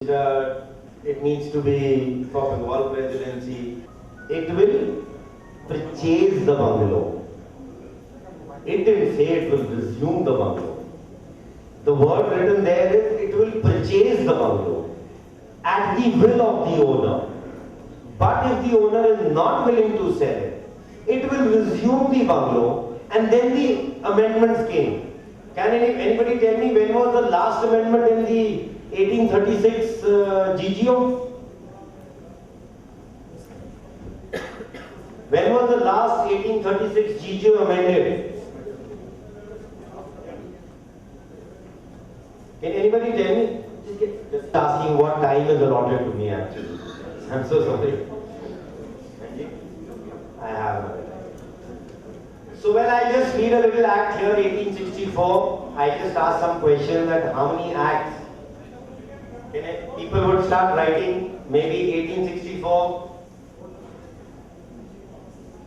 It needs to be for Bengal presidency. It will purchase the bungalow. It didn't say it will resume the bungalow. The word written there is it will purchase the bungalow at the will of the owner. But if the owner is not willing to sell it, it will resume the bungalow, and then the amendments came. Can anybody tell me when was the last amendment in the 1836 GGO? When was the last 1836 GGO amended? Can anybody tell me? Just asking what time is allotted to me actually. I'm so sorry. I have. So when I just read a little act here, 1864, I just ask some questions that how many acts people would start writing, maybe 1864.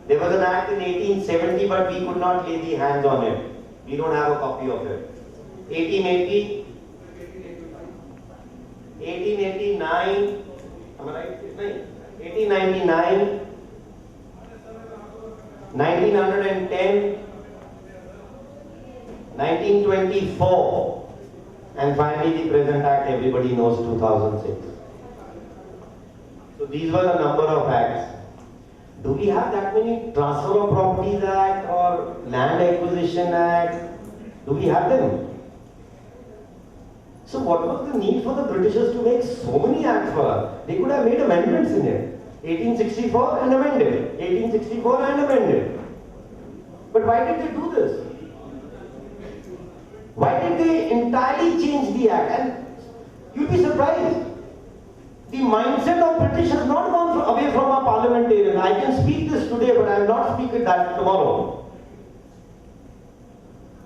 There was an act in 1870, but we could not lay the hands on it. We don't have a copy of it. 1880, 1889, am I right? 1899, 1910, 1924, and finally the present act everybody knows, 2006. So these were the number of acts. Do we have that many Transfer of Properties Act or Land Acquisition Act? Do we have them? So what was the need for the Britishers to make so many acts for us? They could have made amendments in it. 1864 and amended. 1864 and amended. But why did they do this? Why did they entirely change the act? And you'll be surprised. The mindset of British has not gone away from our parliamentarians. I can speak this today, but I will not speak it that tomorrow.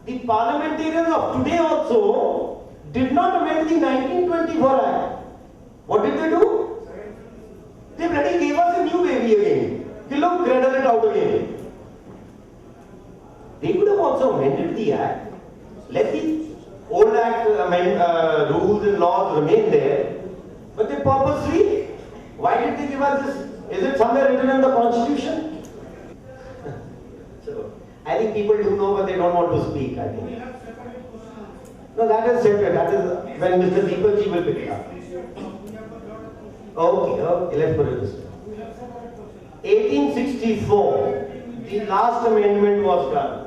The parliamentarians of today also did not amend the 1924 Act. What did they do? They bloody gave us a new baby again. They look, cradle it out again. They could have also amended the Act. Let the old Act rules and laws remain there. But they purposely, why did they give us this? Is it somewhere written in the Constitution? So, I think people do know, but they don't want to speak, I think. No, that is separate. That is when Mr. Deepakji will pick it up. Okay, let's put it this way. 1864, the last amendment was done.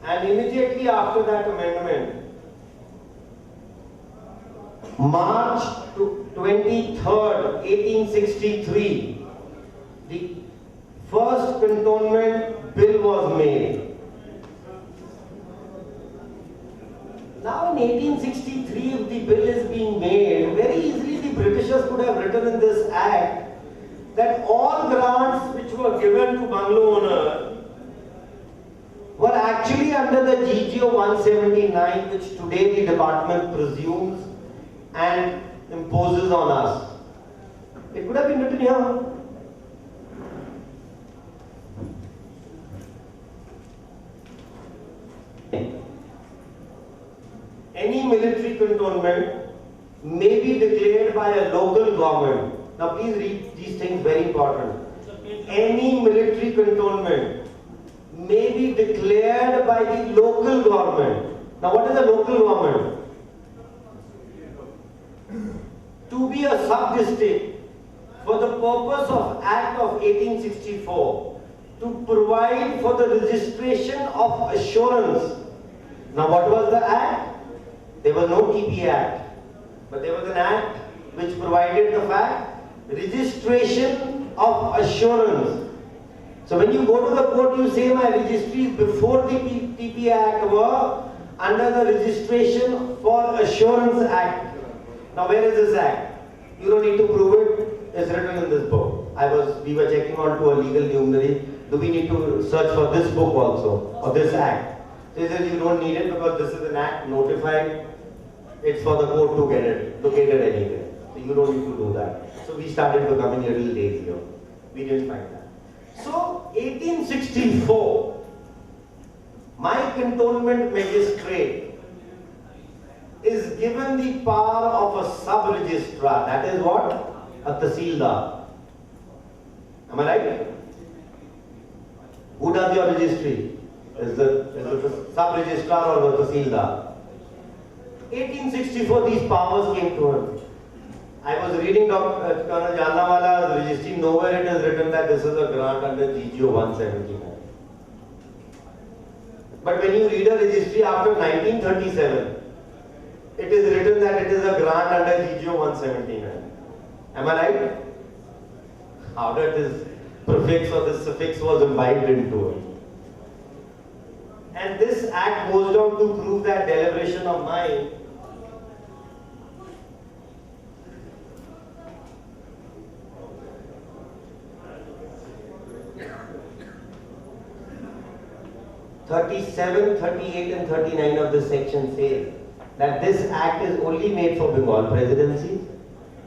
And immediately after that amendment, March 23rd, 1863, the first cantonment bill was made. Now in 1863, if the bill is being made, very easily the Britishers could have written in this act that all grants which were given to bungalow owners were actually under the GGO 179, which today the department presumes and imposes on us. It could have been written here. Any military cantonment may be declared by a local government. Now please read these things, very important. Any military cantonment may be declared by the local government. Now what is a local government? To be a sub-district for the purpose of Act of 1864 to provide for the registration of assurance. Now what was the act? There was no TP Act, but there was an act which provided the fact, registration of assurance. So when you go to the court, you say my registries before the TP Act were under the Registration for Assurance Act. Now where is this act? You don't need to prove it. It's written in this book. We were checking on to a legal luminary. Do we need to search for this book also, or this act? So he says you don't need it because this is an act notified. It's for the court to get it, located anywhere. So you don't need to do that. So we started becoming a little lazier. We didn't find that. So 1864, my cantonment magistrate is given the power of a sub-registrar. That is what? A Tahsildar. Am I right? Who does your registry? Is the sub-registrar or the Tahsildar? 1864 these powers came to him. I was reading Dr. Colonel Jalnawala's registry. Nowhere it is written that this is a grant under GGO 179. But when you read a registry after 1937, it is written that it is a grant under GGO 179. Am I right? How that this prefix or this suffix was imbibed into it. And this act goes down to prove that deliberation of mind. (37), (38) and 39 of this section say that this act is only made for Bengal presidency.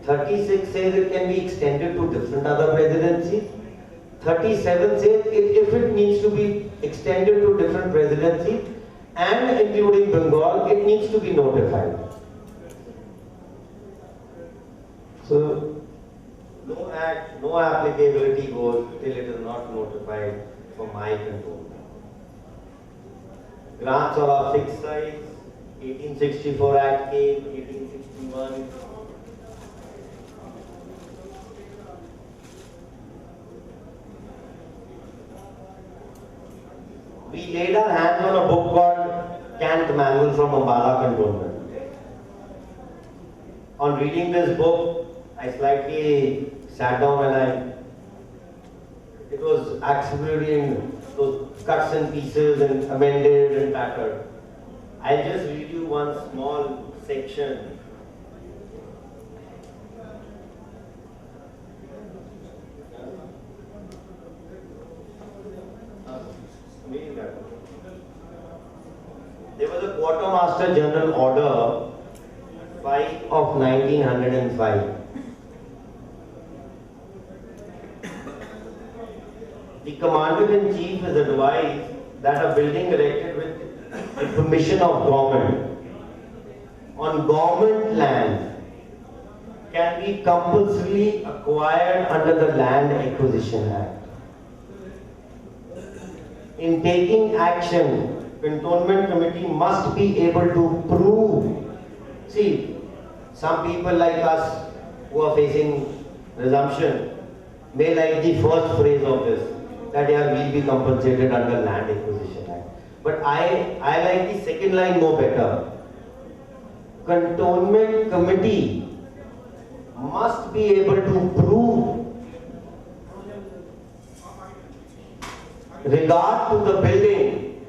36 says it can be extended to different other presidencies. 37 says if it needs to be extended to different presidencies and including Bengal, it needs to be notified. So, no act, no applicability goes till it is not notified for my control. Grants are of fixed size. 1864 Act came, 1861. We laid our hands on a book called Cant Manual from Ambala Cantonment. On reading this book, I slightly sat down and it was absolutely in those cuts and pieces and amended and tattered. I'll just read you one small section. There was a Quartermaster General Order 5 of 1905. The Commander-in-Chief is advised that a building erected with the permission of government on government land can be compulsorily acquired under the Land Acquisition Act. In taking action, Cantonment Committee must be able to prove. See, some people like us who are facing resumption may like the first phrase of this, that they will be compensated under Land Acquisition Act. But I like the second line more better. Cantonment Committee must be able to prove regard to the building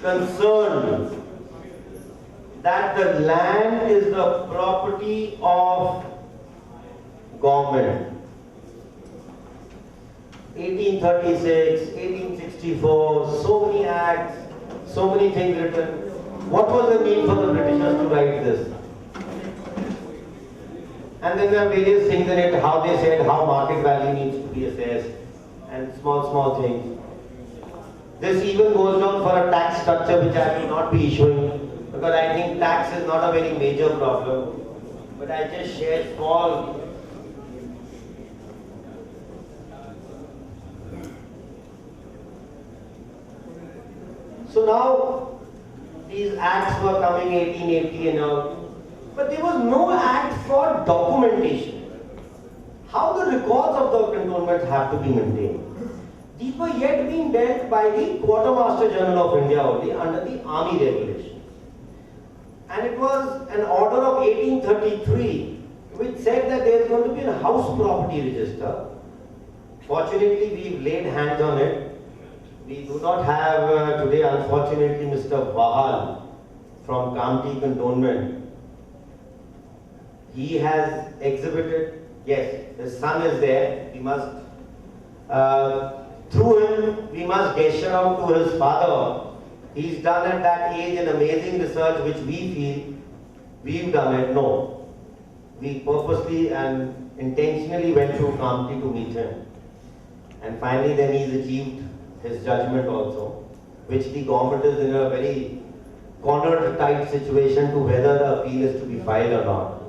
concerned that the land is the property of government. 1836, 1864, so many acts, so many things written. What was the need for the Britishers to write this? And then there are various things in it, how they said how market value needs to be assessed, and small things. This even goes down for a tax structure which I will not be issuing, because I think tax is not a very major problem. But I just shared small. So now these acts were coming 1880 and all, but there was no act for documentation. How the records of the cantonments have to be maintained. These were yet being dealt by the Quartermaster General of India only under the Army Regulations. And it was an order of 1833 which said that there is going to be a house property register. Fortunately, we've laid hands on it. We do not have today, unfortunately, Mr. Vahal from Kamti Cantonment. He has exhibited, yes, his son is there. We must through him, we must gesture out to his father. He's done at that age an amazing research which we feel we've done it. No. We purposely and intentionally went to Kamti to meet him. And finally then he's achieved his judgment also, which the government is in a very cornered type situation to whether the appeal is to be filed or not.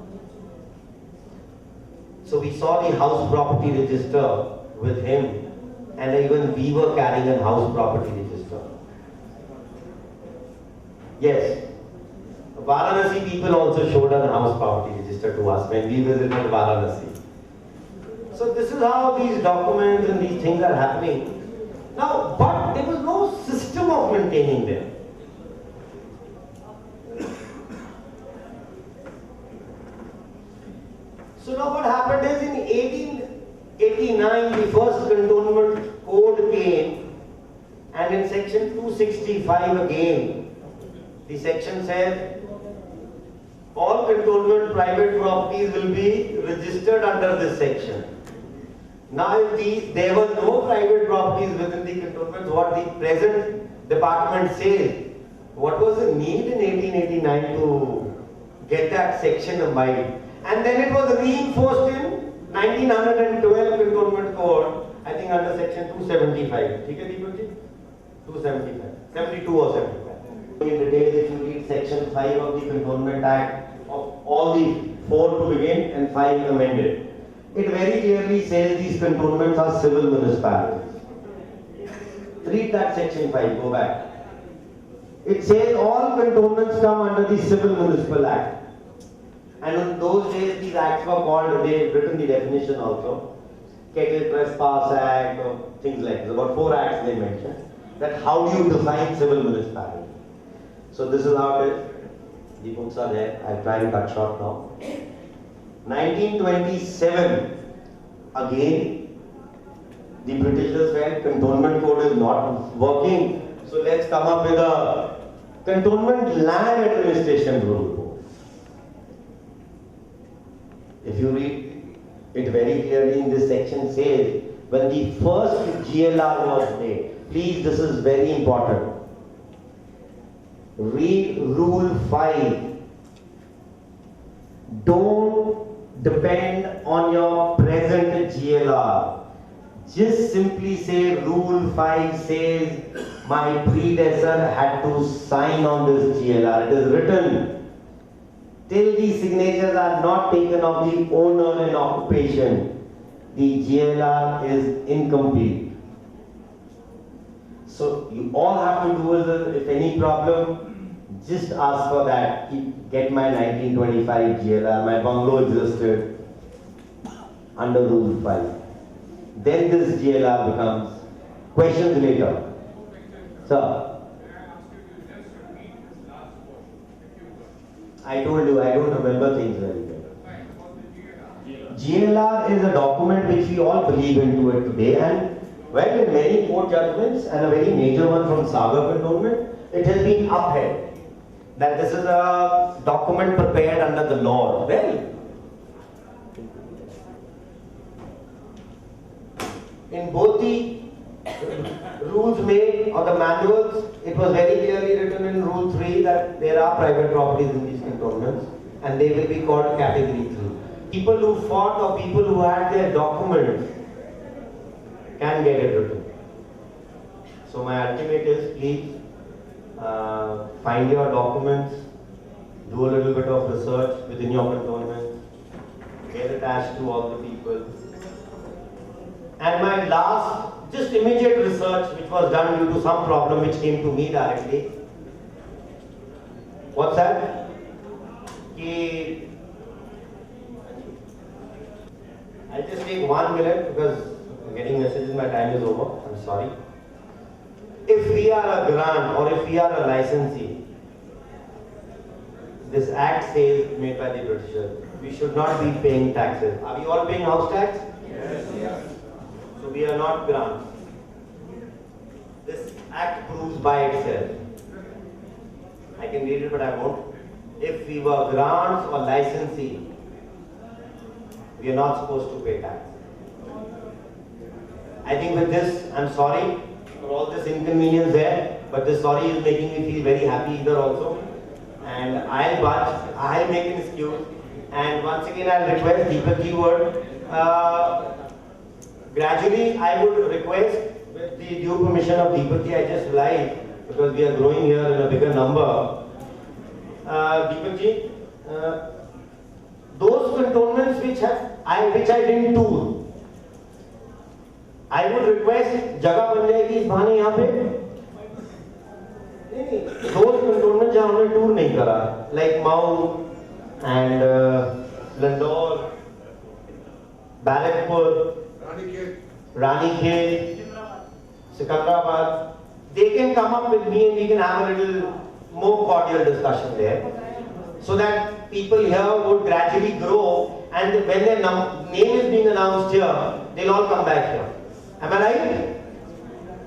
So we saw the house property register with him, and even we were carrying a house property register. Yes, Varanasi people also showed a house property register to us when we visited Varanasi. So this is how these documents and these things are happening. Now, but there was no system of maintaining them. So now what happened is in 1889 the first cantonment code came, and in section 265 again the section said all cantonment private properties will be registered under this section. Now if there were no private properties within the cantonments, what the present department says, what was the need in 1889 to get that section abide? And then it was reinforced in 1912 cantonment code, I think under section 275. ठीक है Deepak ji? 275, 72 or 75. In detail, if you read section 5 of the Cantonment Act, of all the 4 to begin and 5 amended, it very clearly says these cantonments are civil municipalities. Read that section 5, go back. It says all cantonments come under the Civil Municipal Act. And in those days, these acts were called, they've written the definition also, Cattle Trespass Act, or things like this. About 4 acts they mentioned. That how do you define civil municipality? So this is how it is. The books are there. I'll try to cut short now. 1927, again, the Britishers felt cantonment code is not working. So let's come up with a cantonment land administration rule. If you read it very clearly in this section says, when the first GLR was made, please this is very important. Read rule 5. Don't depend on your present GLR. Just simply say rule 5 says my predecessor had to sign on this GLR. It is written. Till the signatures are not taken of the owner in occupation, the GLR is incomplete. So you all have to do is, if any problem, just ask for that. Get my 1925 GLR, my bungalow existed under Rule 5. Then this GLR becomes questions later. Sir. I told you, I don't remember things very well. GLR is a document which we all believe into it today, and well, in many court judgments, and a very major one from Sagar Cantonment, it has been upheld that this is a document prepared under the law. Well, in both the rules made or the manuals, it was very clearly written in Rule 3 that there are private properties in these cantonments and they will be called Category 3. People who fought or people who had their documents can get it written. So my ultimate is please find your documents, do a little bit of research within your cantonment, get attached to all the people. And my last, just immediate research which was done due to some problem which came to me directly. What's that? I'll just take 1 minute because I'm getting messages, my time is over, I'm sorry. If we are a grant or if we are a licensee, this act says, made by the Britishers, we should not be paying taxes. Are we all paying house tax? Yes. So we are not grants. This act proves by itself. I can read it but I won't. If we were grants or licensee, we are not supposed to pay tax. I think with this, I'm sorry for all this inconvenience there, but this sorry is making me feel very happy either also. And I'll budge, I'll make an excuse. And once again, I'll request Deepak ji would, gradually I would request, with the due permission of Deepak ji, I just realized, because we are growing here in a bigger number, Deepak ji, those cantonments which I didn't tour, I would request जगह बन जाएगी इस बहाने यहाँ पे, नहीं, those cantonments जहाँ हमने टूर नहीं करा, like Mao and Landor, Barakpur, Ranikhet, Secunderabad, they can come up with me and we can have a little more cordial discussion there, so that people here would gradually grow, and when their name is being announced here, they'll all come back here. Am I right?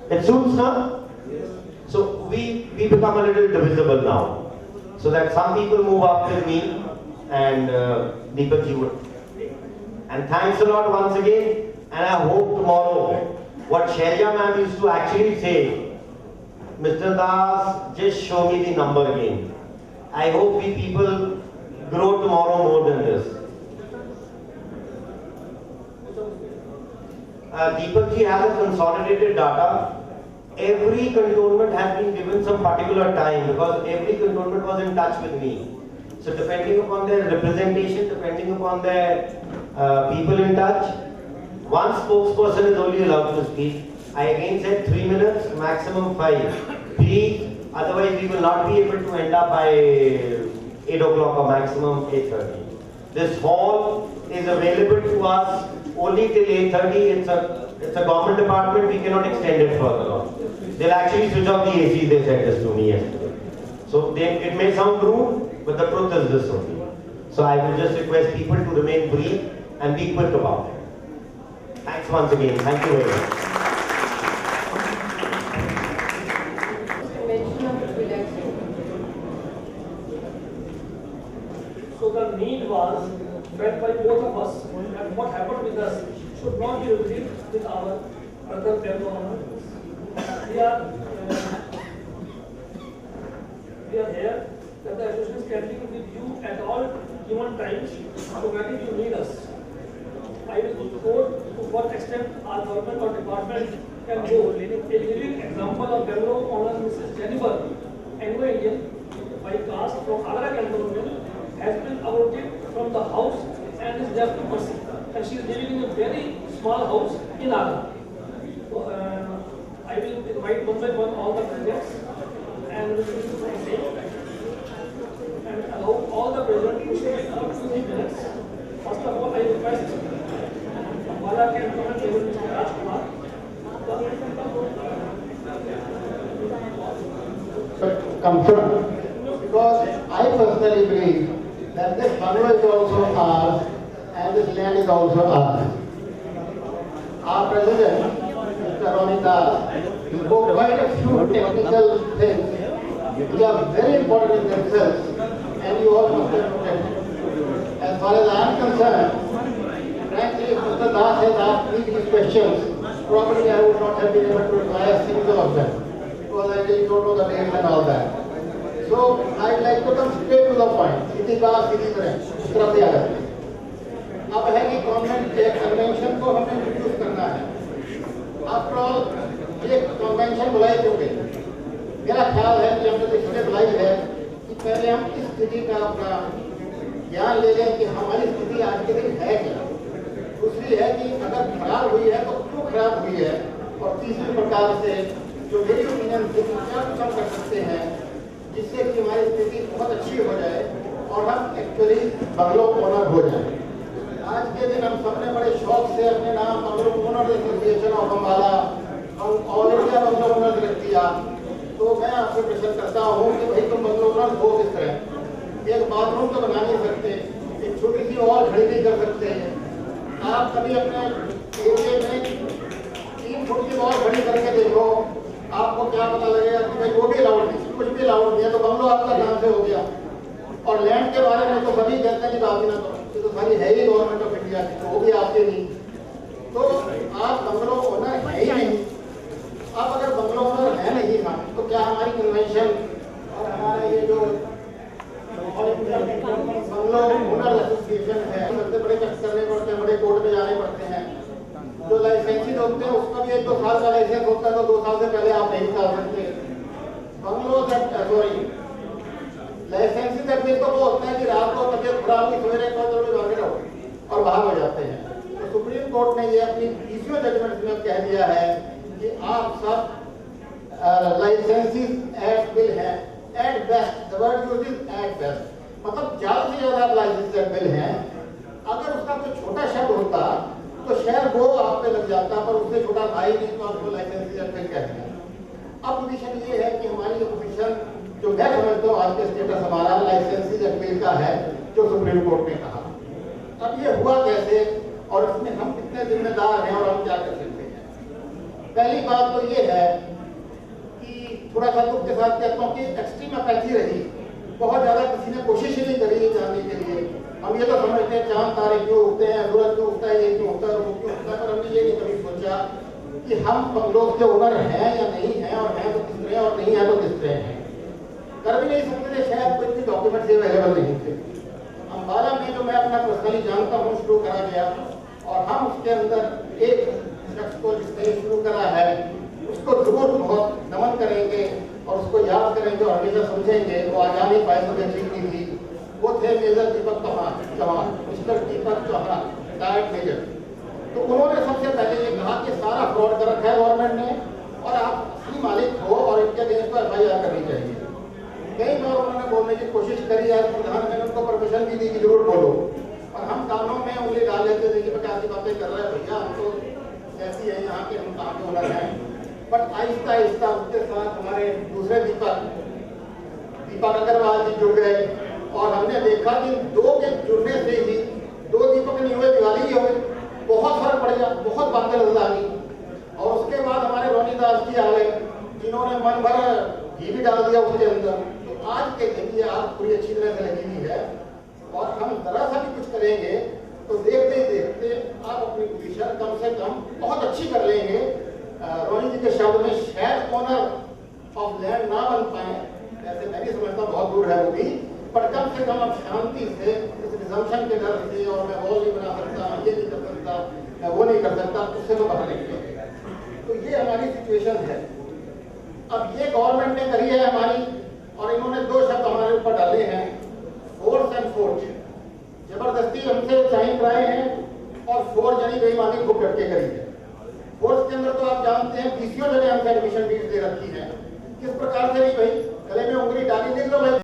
It suits now? So we become a little divisible now, so that some people move up with me and Deepak ji would. And thanks a lot once again, and I hope tomorrow, what Shailja ma'am used to actually say, Mr. Das, just show me the number again. I hope we people grow tomorrow more than this. Deepak ji has a consolidated data. Every cantonment has been given some particular time because every cantonment was in touch with me. So depending upon their representation, depending upon their people in touch, one spokesperson is only allowed to speak. I again said 3 minutes, maximum 5. Please, otherwise we will not be able to end up by 8 o'clock or maximum 8:30. This hall is available to us only till 8:30. It's a government department, we cannot extend it further on. They'll actually switch off the AC, they said this to me yesterday. So it may sound rude, but the truth is this only. So I will just request people to remain brief and be quick about it. Thanks once again. Thank you very much. So the need was felt by both of us, and what happened with us should not be repeated with our other members. We are here that the association is continuing with you at all given times, provided you need us. I will quote to what extent our government or department can go. A living example of Bangalore Honor Mrs. Jennifer, Anglo-Indian, by caste from Agra Cantonment, has been awarded from the house and is left to mercy. And she is living in a very small house in Agra. So, I will invite one by one all the presidents and allow all the presidents to speak up to 3 minutes. First of all, I request Bala Cantonment President Mr. Rajkumar. Confirm, because I personally believe that this bungalow is also ours and this land is also ours. Our president, Mr. Ronnie Das, spoke quite a few technical things which are very important in themselves, and you all must have noted. As far as I am concerned, frankly, if Mr. Das has asked me these questions, probably I would not have been able to reply a single of them, because I really don't know the names and all that. So I'd like to come straight to the point. सीधी बात सीधी तरह तरफ दिया जाता है. अब है कि government के कन्वेंशन को हमें इंट्रोड्यूस करना है. आफ्टर ऑल ये कन्वेंशन बुलाई क्यों गई? मेरा ख्याल है कि हमने इसलिए बुलाई है कि पहले हम इस स्थिति का अपना ज्ञान ले लें कि हमारी स्थिति आज के दिन है क्या. दूसरी है कि अगर खराब हुई है तो क्यों खराब हुई है, और तीसरी प्रकार से जो मेरी ओपिनियन से क्या कुछ हम कर सकते हैं जिससे कि हमारी स्थिति बहुत अच्छी हो जाए और हम एक्चुअली बंगलो ओनर हो जाए. आज के दिन हम सबने बड़े शौक से अपने नाम bungalow owner association of Ambala all India bungalow owner रख दिया. तो मैं आपसे प्रश्न करता हूँ कि भाई तुम बंगलो ओनर हो किस तरह? एक बाथरूम तो बना नहीं सकते, एक छोटी सी और खड़ी नहीं कर सकते. आप कभी अपने एरिए में 3 फुट की और खड़ी करके देखो, आपको क्या पता लगेगा कि भाई वो भी अलाउड नहीं, कुछ भी अलाउड नहीं है, तो बंगलो आपका कहाँ से हो गया. और लैंड के बारे में तो सभी कहते हैं कि बात ही ना करो, तो सारी है ही गवर्नमेंट ऑफ इंडिया की, तो वो भी आपके नहीं. तो आप बंगलो ओनर है ही नहीं. आप अगर बंगलो ओनर है नहीं ना, तो क्या हमारी कन्वेंशन और हमारा ये जो बंगलो ओनर एसोसिएशन है, सबसे बड़े चक्कर करने पड़ते हैं, बड़े कोर्ट में जाने पड़ते हैं. जो लाइसेंसी होते हैं उसका भी 1-2 साल का लाइसेंस होता है, तो 2 साल से पहले आप नहीं निकाल सकते. बंगलो सॉरी लाइसेंसी तकमील तो वो होता है कि रात को तबियत खराब हुई सवेरे को जरूर भागे रहो और बाहर हो जाते हैं। तो सुप्रीम कोर्ट ने ये अपनी पीसीओ जजमेंट में कह दिया है कि आप सब लाइसेंसी एट बिल हैं, at best, the word use is at best, मतलब ज्यादा से ज्यादा आप लाइसेंस एट बिल हैं। अगर उसका कोई छोटा शब्द होता तो शायद वो आप पे लग जाता, पर उससे छोटा था ही नहीं तो आपको लाइसेंसी एट बिल कहते हैं। अब पोजीशन ये है कि हमारी पोजीशन जो मैं समझता हूँ आज के स्टेटस हमारा लाइसेंसी एट बिल का है जो सुप्रीम कोर्ट ने कहा। अब ये हुआ कैसे और इसमें हम कितने जिम्मेदार हैं और हम क्या कर सकते हैं। पहली बात तो ये है कि थोड़ा सा दुख के साथ कहता हूँ कि एक्सट्रीम अपैथी रही, बहुत ज्यादा किसी ने कोशिश ही नहीं करी जानने के लिए। हम ये तो समझते हैं चांद तारे क्यों उगते हैं, सूरज क्यों उगता है, ये क्यों होता है, वो क्यों होता है, पर हमने ये नहीं कभी सोचा कि हम बंगलों के ओनर हैं या नहीं हैं, और हैं तो किस तरह और नहीं है तो किस तरह हैं। कर भी नहीं सकते थे, शायद कोई भी डॉक्यूमेंट्स अवेलेबल नहीं थे। अम्बाला में जो मैं अपना पर्सनली जानता हूँ शुरू करा गया और हम उसके अंदर एक शख्स को जिसने शुरू करा है उसको जरूर बहुत नमन करेंगे और उसको याद करेंगे और हमेशा समझेंगे। वो आ जा नहीं पाए तो ठीक नहीं थी। वो थे मेजर दीपक चौहान, मिस्टर दीपक चौहान, डायरेक्ट मेजर। तो उन्होंने सबसे पहले ये कहा कि सारा फ्रॉड कर रखा है गवर्नमेंट ने और आप असली मालिक हो और इनके अगेंस्ट पर FIR करनी चाहिए। कई बार उन्होंने बोलने की कोशिश करी है, प्रधान ने उनको परमिशन भी दी कि जरूर बोलो, और हम कानों में उंगली डाल लेते थे कि कैसी बातें कर रहे हैं भैया, हम तो ऐसी है यहाँ के, हम कहाँ के ओनर हैं। बट आहिस्ता आहिस्ता उसके साथ हमारे दूसरे दीपक अग्रवाल जी जुड़ गए और हमने देखा कि दो के जुड़ने से ही, दो दीपक नहीं हुए दिवाली ही हो गई, बहुत फर्क पड़ गया, बहुत बातें नजर आ गई। और उसके बाद हमारे रोनी दास जी आ गए जिन्होंने मन भर घी भी डाल दिया उसके अंदर। तो आज के दिन ये आग पूरी अच्छी तरह से लगी हुई है और हम जरा सा भी कुछ करेंगे तो देखते ही देखते आप अपनी पोजीशन कम से कम बहुत अच्छी कर लेंगे। रोनी जी के शब्द में शायद ओनर ऑफ लैंड ना बन पाए, ऐसे मैं भी समझता बहुत दूर है वो भी, पर कम से कम अब शांति से इस रिजम्पशन के डर से और मैं वॉल नहीं बना सकता, ये नहीं कर सकता, मैं वो नहीं कर सकता, उससे तो बाहर निकलेंगे। तो ये हमारी सिचुएशन है। अब ये गवर्नमेंट ने करी है हमारी और इन्होंने दो शब्द हमारे ऊपर डाले हैं, फोर्स एंड फोर्स। जबरदस्ती हमसे साइन कराए हैं और फोर्स यानी बेईमानी खूब डट के करी है। फोर्स के अंदर तो आप जानते हैं पीसीओ ने हमसे एडमिशन फीस दे रखी है, किस प्रकार से नहीं भाई, गले में उंगली डाली नहीं लो भाई।